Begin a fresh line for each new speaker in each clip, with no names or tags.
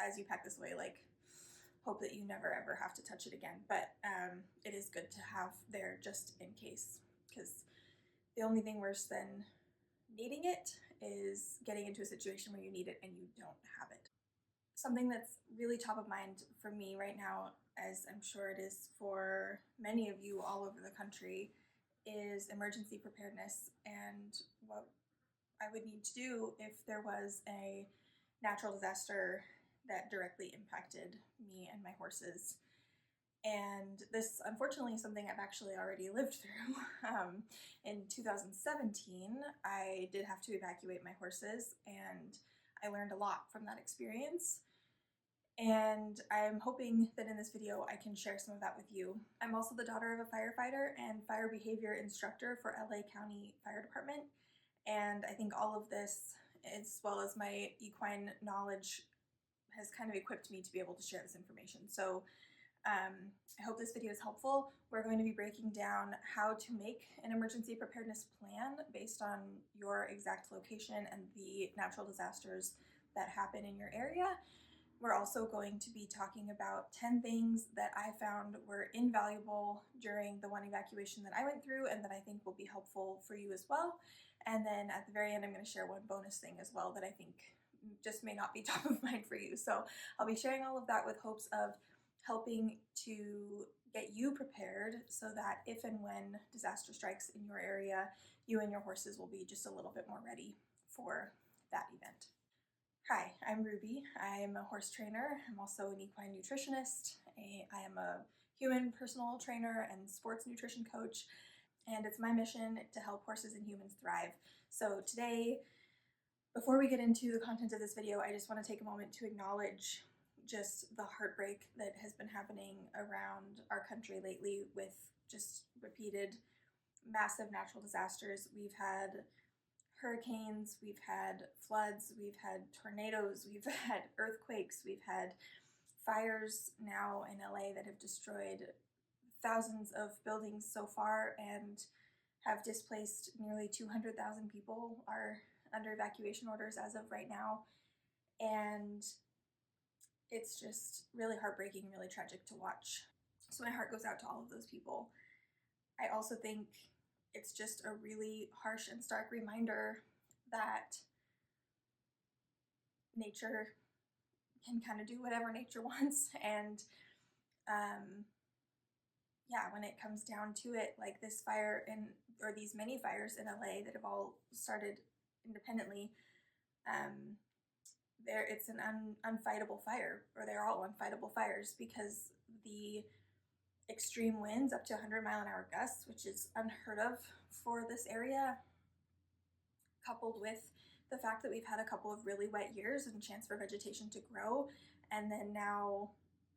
as you pack this away, like, hope that you never ever have to touch it again. But it is good to have there just in case, because the only thing worse than needing it is getting into a situation where you need it and you don't have it. Something that's really top of mind for me right now, as I'm sure it is for many of you all over the country, is emergency preparedness and what I would need to do if there was a natural disaster that directly impacted me and my horses. And this, unfortunately, is something I've actually already lived through. In 2017, I did have to evacuate my horses, and I learned a lot from that experience. And I'm hoping that in this video I can share some of that with you. I'm also the daughter of a firefighter and fire behavior instructor for LA County Fire Department. And I think all of this, as well as my equine knowledge, has kind of equipped me to be able to share this information. So I hope this video is helpful. We're going to be breaking down how to make an emergency preparedness plan based on your exact location and the natural disasters that happen in your area. We're also going to be talking about 10 things that I found were invaluable during the one evacuation that I went through and that I think will be helpful for you as well. And then at the very end, I'm going to share one bonus thing as well that I think just may not be top of mind for you. So I'll be sharing all of that with hopes of helping to get you prepared so that if and when disaster strikes in your area, you and your horses will be just a little bit more ready for that event. Hi, I'm Ruby. I'm a horse trainer. I'm also an equine nutritionist. I am a human personal trainer and sports nutrition coach, and it's my mission to help horses and humans thrive. So today, before we get into the content of this video, I just want to take a moment to acknowledge just the heartbreak that has been happening around our country lately with just repeated massive natural disasters. We've had hurricanes, we've had floods, we've had tornadoes, we've had earthquakes, we've had fires now in LA that have destroyed thousands of buildings so far and have displaced nearly 200,000 people are under evacuation orders as of right now. And it's just really heartbreaking, really tragic to watch. So my heart goes out to all of those people. I also think it's just a really harsh and stark reminder that nature can kind of do whatever nature wants. And yeah, when it comes down to it, like this fire or these many fires in LA that have all started independently, it's an unfightable fire, or they're all unfightable fires, because the extreme winds up to 100-mile-an-hour gusts, which is unheard of for this area, coupled with the fact that we've had a couple of really wet years and chance for vegetation to grow, and then now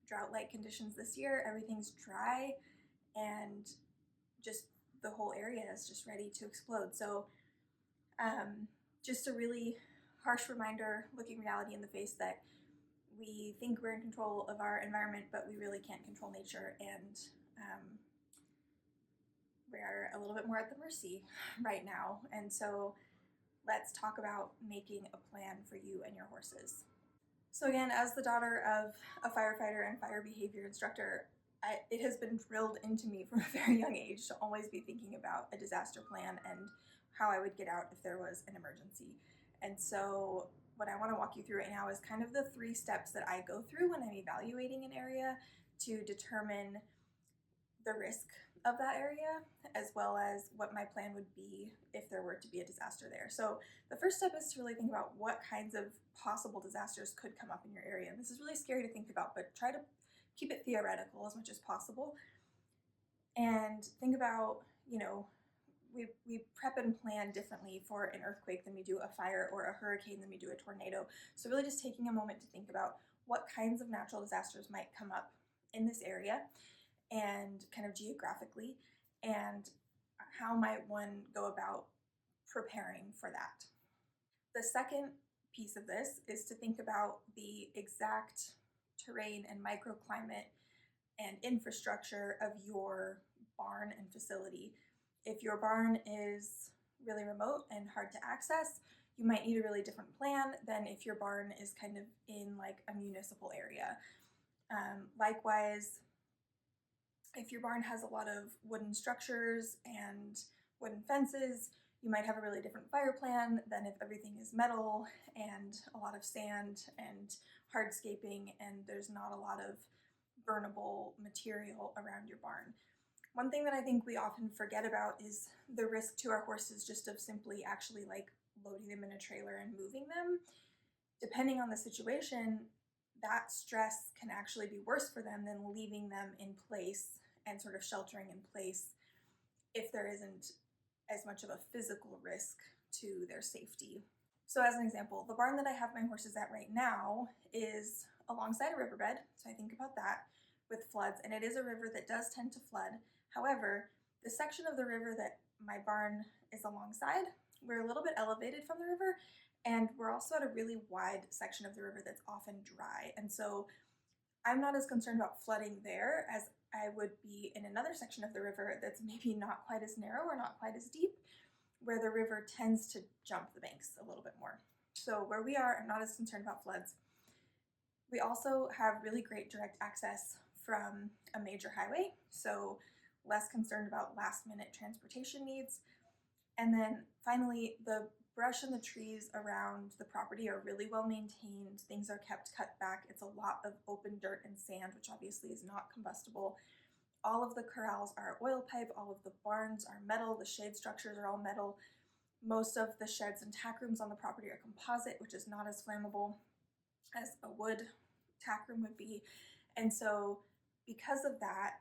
drought-like conditions this year, everything's dry, and just the whole area is just ready to explode. So just a really harsh reminder, looking reality in the face, that we think we're in control of our environment, but we really can't control nature, and we're a little bit more at the mercy right now. And so let's talk about making a plan for you and your horses. So again, as the daughter of a firefighter and fire behavior instructor, it has been drilled into me from a very young age to always be thinking about a disaster plan and how I would get out if there was an emergency. And so what I want to walk you through right now is kind of the 3 steps that I go through when I'm evaluating an area to determine the risk of that area, as well as what my plan would be if there were to be a disaster there. So the first step is to really think about what kinds of possible disasters could come up in your area. And this is really scary to think about, but try to keep it theoretical as much as possible. And think about, we prep and plan differently for an earthquake than we do a fire, or a hurricane than we do a tornado. So really just taking a moment to think about what kinds of natural disasters might come up in this area and kind of geographically, and how might one go about preparing for that. The second piece of this is to think about the exact terrain and microclimate and infrastructure of your barn and facility. If your barn is really remote and hard to access, you might need a really different plan than if your barn is kind of in like a municipal area. Likewise, if your barn has a lot of wooden structures and wooden fences, you might have a really different fire plan than if everything is metal and a lot of sand and hardscaping and there's not a lot of burnable material around your barn. One thing that I think we often forget about is the risk to our horses just of simply actually like loading them in a trailer and moving them. Depending on the situation, that stress can actually be worse for them than leaving them in place and sort of sheltering in place if there isn't as much of a physical risk to their safety. So as an example, the barn that I have my horses at right now is alongside a riverbed, so I think about that, with floods, and it is a river that does tend to flood. However, the section of the river that my barn is alongside, we're a little bit elevated from the river, and we're also at a really wide section of the river that's often dry. And so I'm not as concerned about flooding there as I would be in another section of the river that's maybe not quite as narrow or not quite as deep, where the river tends to jump the banks a little bit more. So where we are, I'm not as concerned about floods. We also have really great direct access from a major highway, so less concerned about last minute transportation needs. And then finally, the brush and the trees around the property are really well maintained. Things are kept cut back. It's a lot of open dirt and sand, which obviously is not combustible. All of the corrals are oil pipe. All of the barns are metal. The shade structures are all metal. Most of the sheds and tack rooms on the property are composite, which is not as flammable as a wood tack room would be. And so because of that,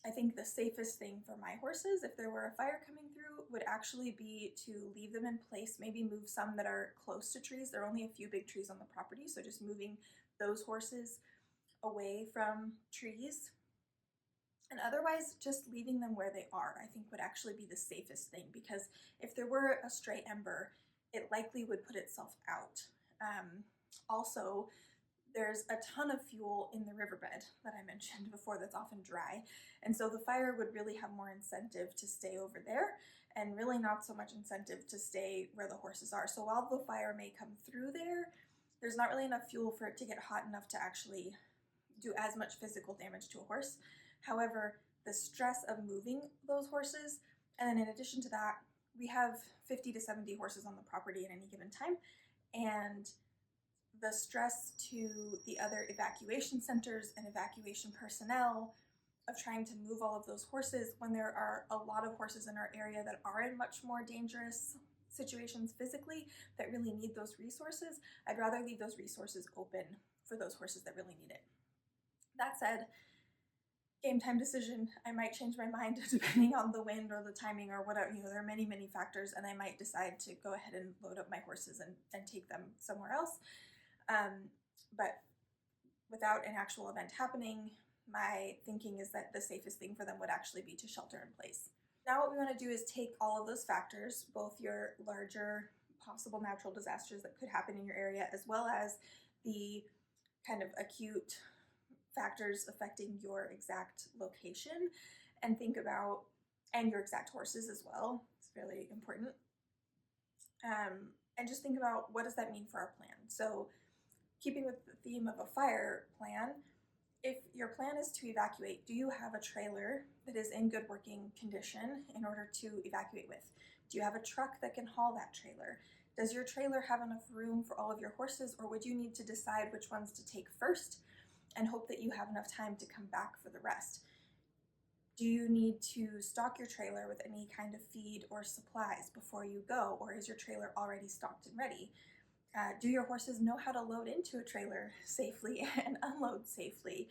I think the safest thing for my horses, if there were a fire coming through, would actually be to leave them in place, maybe move some that are close to trees. There are only a few big trees on the property, so just moving those horses away from trees. And otherwise, just leaving them where they are, I think would actually be the safest thing, because if there were a stray ember, it likely would put itself out. Also, there's a ton of fuel in the riverbed that I mentioned before that's often dry, and so the fire would really have more incentive to stay over there and really not so much incentive to stay where the horses are. So while the fire may come through there, there's not really enough fuel for it to get hot enough to actually do as much physical damage to a horse. However, the stress of moving those horses, and then in addition to that, we have 50 to 70 horses on the property at any given time, and the stress to the other evacuation centers and evacuation personnel of trying to move all of those horses when there are a lot of horses in our area that are in much more dangerous situations physically that really need those resources, I'd rather leave those resources open for those horses that really need it. That said, game time decision, I might change my mind depending on the wind or the timing or whatever. There are many, many factors, and I might decide to go ahead and load up my horses and take them somewhere else. But without an actual event happening, my thinking is that the safest thing for them would actually be to shelter in place. Now what we want to do is take all of those factors, both your larger possible natural disasters that could happen in your area, as well as the kind of acute factors affecting your exact location, and think about, and your exact horses as well, it's really important, and just think about what does that mean for our plan. So keeping with the theme of a fire plan, if your plan is to evacuate, do you have a trailer that is in good working condition in order to evacuate with? Do you have a truck that can haul that trailer? Does your trailer have enough room for all of your horses, or would you need to decide which ones to take first and hope that you have enough time to come back for the rest? Do you need to stock your trailer with any kind of feed or supplies before you go, or is your trailer already stocked and ready? Do your horses know how to load into a trailer safely and unload safely?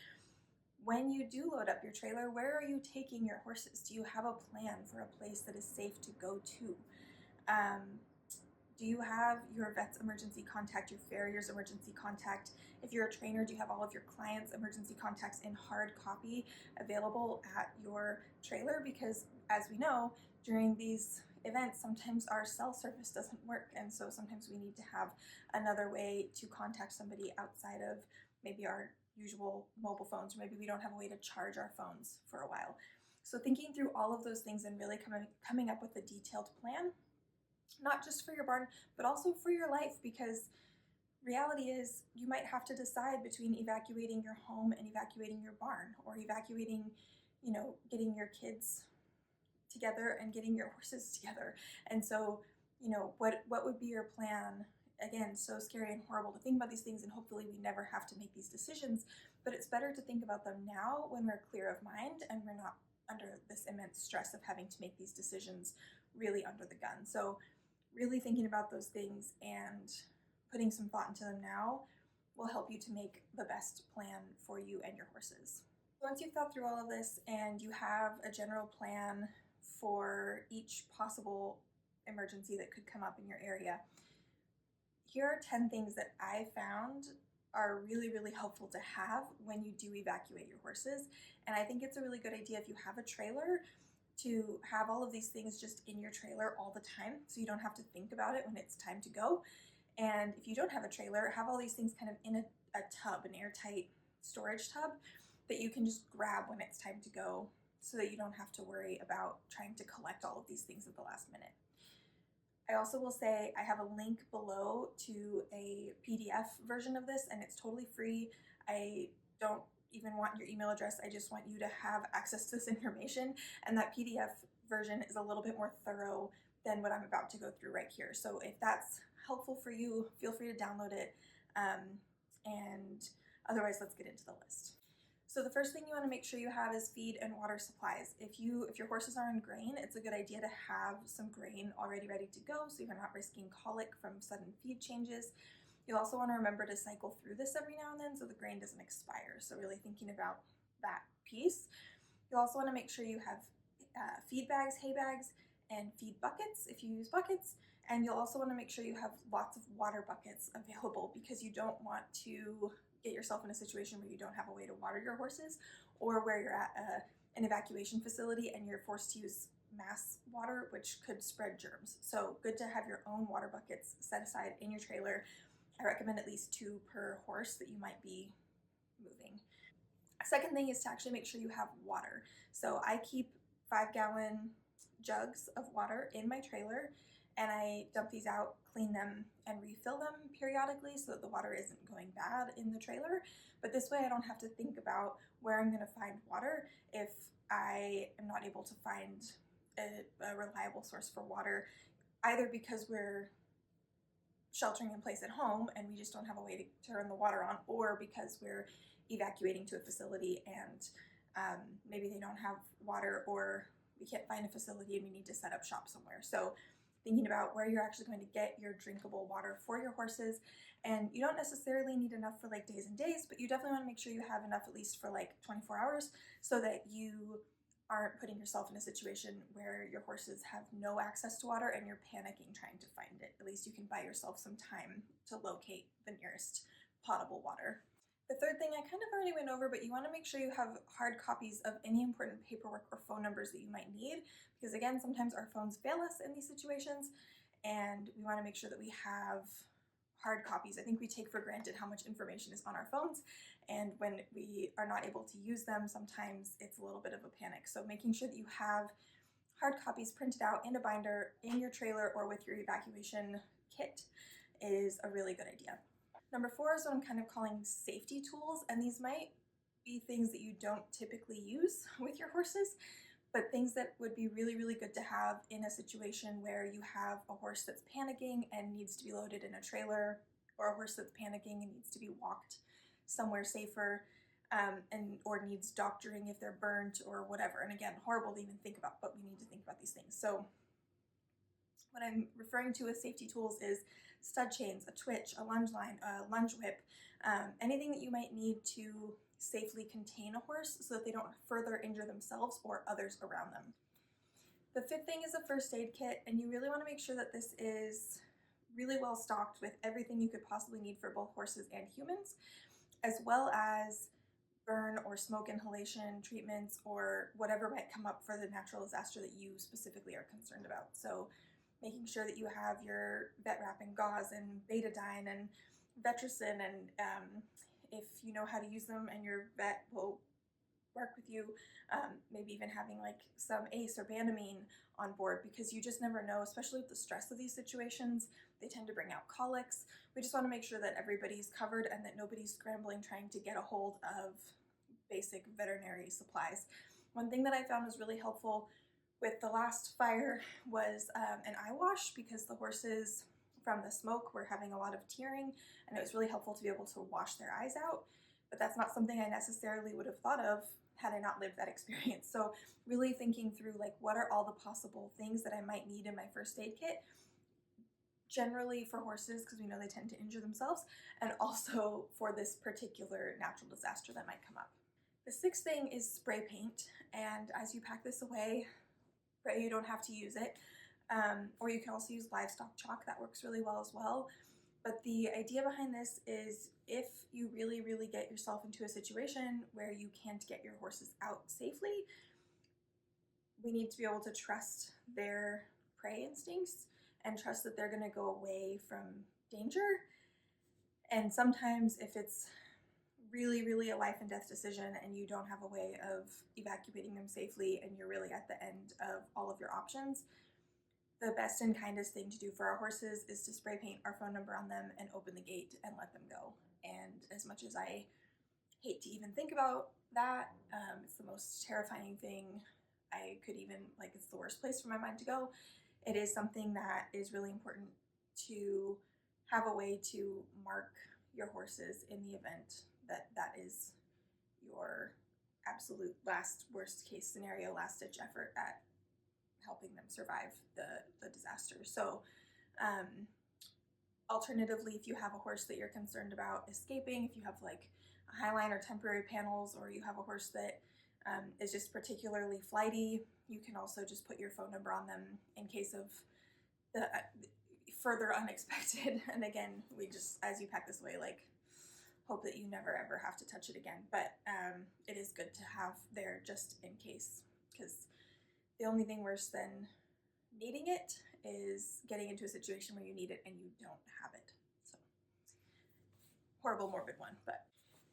When you do load up your trailer, where are you taking your horses? Do you have a plan for a place that is safe to go to? Do you have your vet's emergency contact, your farrier's emergency contact? If you're a trainer, do you have all of your clients' emergency contacts in hard copy available at your trailer? Because as we know, during these events, sometimes our cell service doesn't work, and so sometimes we need to have another way to contact somebody outside of maybe our usual mobile phones, or maybe we don't have a way to charge our phones for a while. So thinking through all of those things and really coming up with a detailed plan not just for your barn, but also for your life, because reality is you might have to decide between evacuating your home and evacuating your barn, or evacuating, getting your kids together and getting your horses together. And so, what would be your plan? Again, so scary and horrible to think about these things, and hopefully we never have to make these decisions, but it's better to think about them now when we're clear of mind and we're not under this immense stress of having to make these decisions really under the gun. So really thinking about those things and putting some thought into them now will help you to make the best plan for you and your horses. Once you've thought through all of this and you have a general plan for each possible emergency that could come up in your area, here are 10 things that I found are really, really helpful to have when you do evacuate your horses. And I think it's a really good idea if you have a trailer to have all of these things just in your trailer all the time, so you don't have to think about it when it's time to go. And if you don't have a trailer, have all these things kind of in a tub, an airtight storage tub that you can just grab when it's time to go, so that you don't have to worry about trying to collect all of these things at the last minute. I also will say I have a link below to a PDF version of this, and it's totally free. I don't even want your email address. I just want you to have access to this information, and that PDF version is a little bit more thorough than what I'm about to go through right here. So if that's helpful for you, feel free to download it, and otherwise let's get into the list. So the first thing you want to make sure you have is feed and water supplies. If your horses are on grain, it's a good idea to have some grain already ready to go, so you're not risking colic from sudden feed changes. You'll also want to remember to cycle through this every now and then so the grain doesn't expire. So really thinking about that piece. You'll also want to make sure you have feed bags, hay bags, and feed buckets if you use buckets. And you'll also want to make sure you have lots of water buckets available, because you don't want to get yourself in a situation where you don't have a way to water your horses, or where you're at an evacuation facility and you're forced to use mass water, which could spread germs. So good to have your own water buckets set aside in your trailer. I recommend at least 2 per horse that you might be moving. Second thing is to actually make sure you have water. So I keep 5-gallon jugs of water in my trailer, and I dump these out, clean them, and refill them periodically so that the water isn't going bad in the trailer. But this way I don't have to think about where I'm going to find water if I am not able to find a reliable source for water, either because we're sheltering in place at home and we just don't have a way to turn the water on, or because we're evacuating to a facility and maybe they don't have water, or we can't find a facility and we need to set up shop somewhere. So thinking about where you're actually going to get your drinkable water for your horses. And you don't necessarily need enough for like days and days, but you definitely want to make sure you have enough at least for like 24 hours, so that you aren't putting yourself in a situation where your horses have no access to water and you're panicking trying to find it. At least you can buy yourself some time to locate the nearest potable water. The third thing I kind of already went over, but you want to make sure you have hard copies of any important paperwork or phone numbers that you might need, because again, sometimes our phones fail us in these situations, and we want to make sure that we have hard copies. I think we take for granted how much information is on our phones, and when we are not able to use them, sometimes it's a little bit of a panic. So making sure that you have hard copies printed out in a binder in your trailer or with your evacuation kit is a really good idea. Number 4 is what I'm kind of calling safety tools, and these might be things that you don't typically use with your horses, but things that would be really, really good to have in a situation where you have a horse that's panicking and needs to be loaded in a trailer, or a horse that's panicking and needs to be walked somewhere safer, or needs doctoring if they're burnt or whatever. And again, horrible to even think about, but we need to think about these things. So what I'm referring to as safety tools is stud chains, a twitch, a lunge line, a lunge whip, anything that you might need to safely contain a horse so that they don't further injure themselves or others around them. The 5th thing is a first aid kit, and you really want to make sure that this is really well stocked with everything you could possibly need for both horses and humans, as well as burn or smoke inhalation treatments or whatever might come up for the natural disaster that you specifically are concerned about. So making sure that you have your vet wrap and gauze and betadine and Vetricin, and if you know how to use them and your vet will work with you, maybe even having like some ACE or Banamine on board, because you just never know, especially with the stress of these situations. They tend to bring out colics. We just want to make sure that everybody's covered and that nobody's scrambling trying to get a hold of basic veterinary supplies. One thing that I found was really helpful with the last fire was an eye wash, because the horses from the smoke were having a lot of tearing, and it was really helpful to be able to wash their eyes out. But that's not something I necessarily would have thought of had I not lived that experience. So really thinking through like, what are all the possible things that I might need in my first aid kit, generally for horses, because we know they tend to injure themselves, and also for this particular natural disaster that might come up. The sixth thing is spray paint, and as you pack this away, pray you don't have to use it, or you can also use livestock chalk. That works really well as well. But the idea behind this is, if you really, really get yourself into a situation where you can't get your horses out safely, we need to be able to trust their prey instincts and trust that they're going to go away from danger. And sometimes if it's really, really a life and death decision and you don't have a way of evacuating them safely and you're really at the end of all of your options, the best and kindest thing to do for our horses is to spray paint our phone number on them and open the gate and let them go. And as much as I hate to even think about that, it's the most terrifying thing I could even, like, it's the worst place for my mind to go. It is something that is really important to have a way to mark your horses in the event that that is your absolute last worst case scenario, last ditch effort at helping them survive the disaster. So alternatively, if you have a horse that you're concerned about escaping, if you have like a highline or temporary panels, or you have a horse that is just particularly flighty, you can also just put your phone number on them in case of the further unexpected. And again, we just, as you pack this away, like, hope that you never ever have to touch it again. But it is good to have there just in case, because the only thing worse than needing it is getting into a situation where you need it and you don't have it. So, horrible, morbid one. But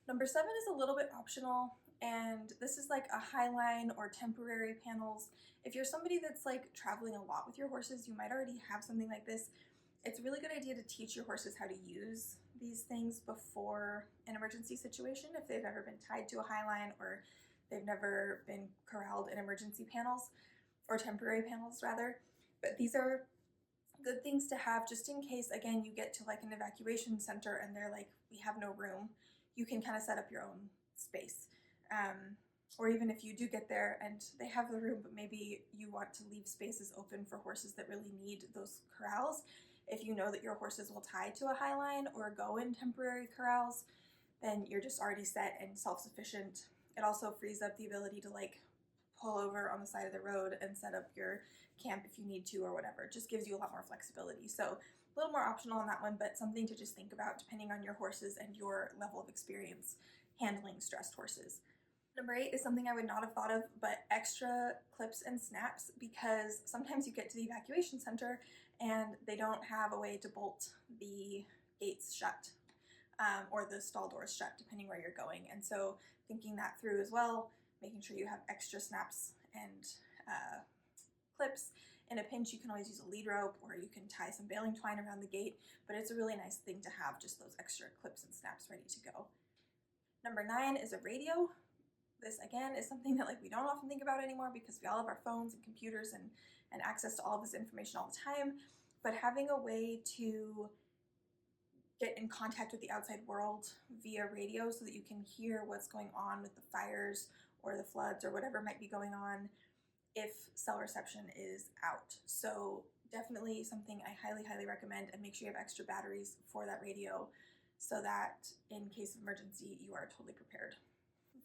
number 7 is a little bit optional, and this is like a highline or temporary panels. If you're somebody that's like traveling a lot with your horses, you might already have something like this. It's a really good idea to teach your horses how to use these things before an emergency situation, if they've never been tied to a highline or they've never been corralled in emergency panels, or temporary panels rather. But these are good things to have just in case, again, you get to like an evacuation center and they're like, we have no room. You can kind of set up your own space. Or even if you do get there and they have the room, but maybe you want to leave spaces open for horses that really need those corrals. If you know that your horses will tie to a highline or go in temporary corrals, then you're just already set and self-sufficient. It also frees up the ability to like pull over on the side of the road and set up your camp if you need to or whatever. It just gives you a lot more flexibility. So a little more optional on that one, but something to just think about depending on your horses and your level of experience handling stressed horses. Number 8 is something I would not have thought of, but extra clips and snaps, because sometimes you get to the evacuation center and they don't have a way to bolt the gates shut or the stall doors shut, depending where you're going. And so thinking that through as well, making sure you have extra snaps and clips. In a pinch, you can always use a lead rope, or you can tie some baling twine around the gate, but it's a really nice thing to have just those extra clips and snaps ready to go. Number 9 is a radio. This, again, is something that like we don't often think about anymore because we all have our phones and computers and access to all of this information all the time. But having a way to get in contact with the outside world via radio so that you can hear what's going on with the fires or the floods or whatever might be going on if cell reception is out. So definitely something I highly, highly recommend, and make sure you have extra batteries for that radio so that in case of emergency, you are totally prepared.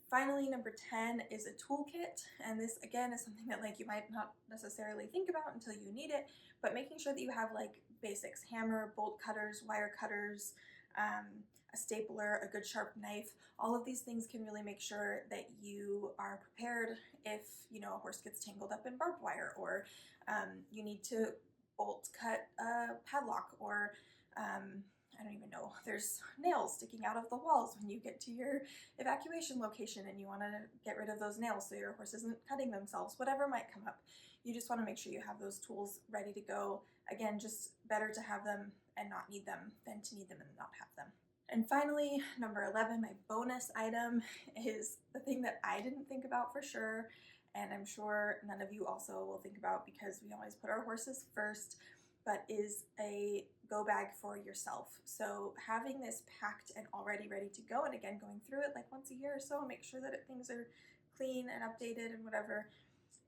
Finally, number 10 is a toolkit, and this again is something that like you might not necessarily think about until you need it, but making sure that you have like basics: hammer, bolt cutters, wire cutters, a stapler, a good sharp knife. All of these things can really make sure that you are prepared if, you know, a horse gets tangled up in barbed wire, or you need to bolt cut a padlock, or I don't even know, there's nails sticking out of the walls when you get to your evacuation location and you want to get rid of those nails so your horse isn't cutting themselves, whatever might come up. You just want to make sure you have those tools ready to go. Again, just better to have them and not need them than to need them and not have them. And finally, number 11, my bonus item is the thing that I didn't think about for sure, and I'm sure none of you also will think about because we always put our horses first, but is a go bag for yourself. So having this packed and already ready to go, and again, going through it like once a year or so, make sure that things are clean and updated and whatever,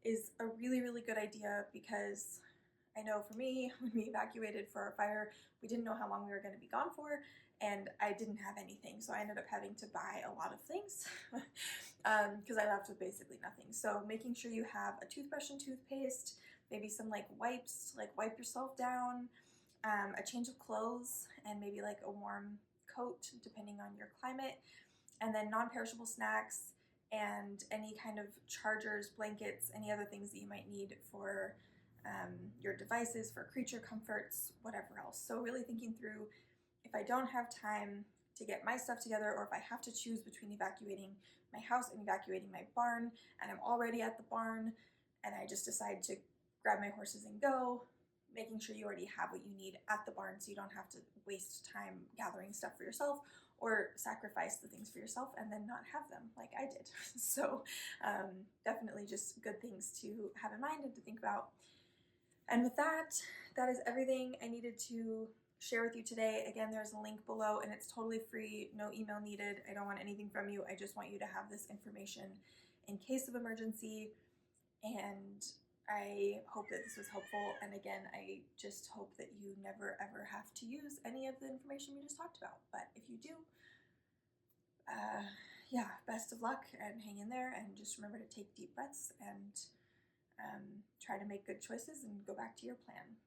is a really, really good idea, because I know for me, when we evacuated for our fire, we didn't know how long we were going to be gone for, and I didn't have anything. So I ended up having to buy a lot of things because I left with basically nothing. So making sure you have a toothbrush and toothpaste, maybe some like wipes, like wipe yourself down, a change of clothes, and maybe like a warm coat depending on your climate, and then non-perishable snacks and any kind of chargers, blankets, any other things that you might need for your devices, for creature comforts, whatever else. So really thinking through, if I don't have time to get my stuff together, or if I have to choose between evacuating my house and evacuating my barn, and I'm already at the barn, and I just decide to grab my horses and go, making sure you already have what you need at the barn so you don't have to waste time gathering stuff for yourself or sacrifice the things for yourself and then not have them like I did. So definitely just good things to have in mind and to think about. And with that, that is everything I needed to share with you today. Again, there's a link below and it's totally free, no email needed. I don't want anything from you. I just want you to have this information in case of emergency. And I hope that this was helpful. And again, I just hope that you never ever have to use any of the information we just talked about. But if you do, yeah, best of luck and hang in there, and just remember to take deep breaths and try to make good choices and go back to your plan.